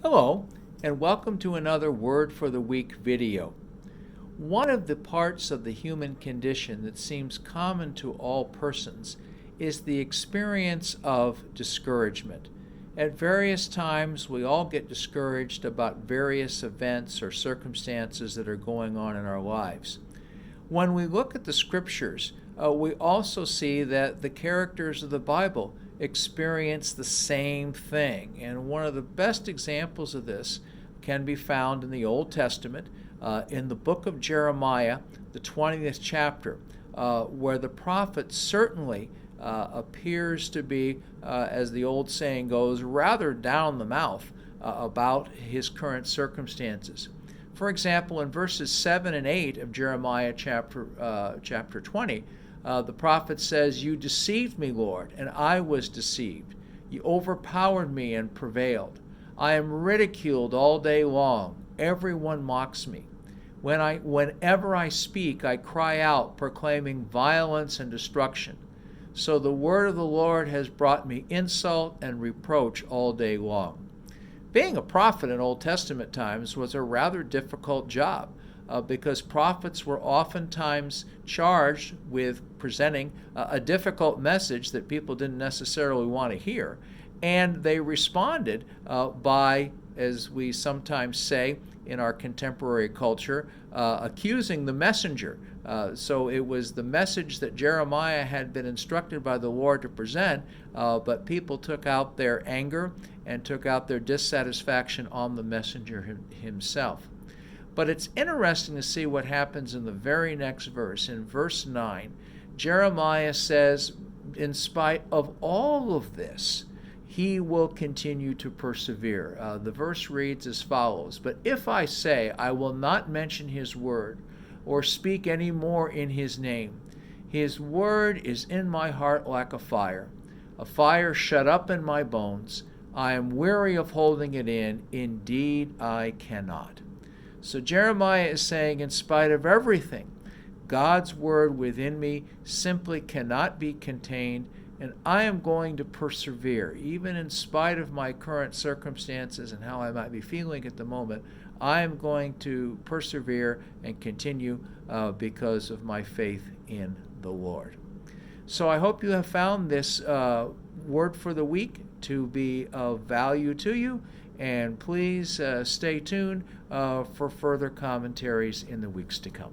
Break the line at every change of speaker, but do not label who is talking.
Hello, and welcome to another Word for the Week video. One of the parts of the human condition that seems common to all persons is the experience of discouragement. At various times, we all get discouraged about various events or circumstances that are going on in our lives. When we look at the scriptures, we also see that the characters of the Bible experience the same thing. And one of the best examples of this can be found in the Old Testament, in the book of Jeremiah, the 20th chapter, where the prophet certainly appears to be, as the old saying goes, rather down the mouth about his current circumstances. For example, in verses 7 and 8 of Jeremiah chapter 20, the prophet says, "You deceived me, Lord, and I was deceived. You overpowered me and prevailed. I am ridiculed all day long. Everyone mocks me. Whenever I speak, I cry out, proclaiming violence and destruction. So the word of the Lord has brought me insult and reproach all day long." Being a prophet in Old Testament times was a rather difficult job because prophets were oftentimes charged with presenting a difficult message that people didn't necessarily want to hear. And they responded by, as we sometimes say in our contemporary culture, accusing the messenger. So it was the message that Jeremiah had been instructed by the Lord to present, but people took out their anger and took out their dissatisfaction on the messenger himself. But it's interesting to see what happens in the very next verse. In verse 9, Jeremiah says, in spite of all of this, he will continue to persevere. The verse reads as follows, "But if I say I will not mention his word or speak any more in his name, his word is in my heart like a fire shut up in my bones. I am weary of holding it in. Indeed, I cannot." So Jeremiah is saying, in spite of everything, God's word within me simply cannot be contained, and I am going to persevere. Even in spite of my current circumstances and how I might be feeling at the moment, I am going to persevere and continue because of my faith in the Lord. So I hope you have found this word for the week to be of value to you, and please stay tuned for further commentaries in the weeks to come.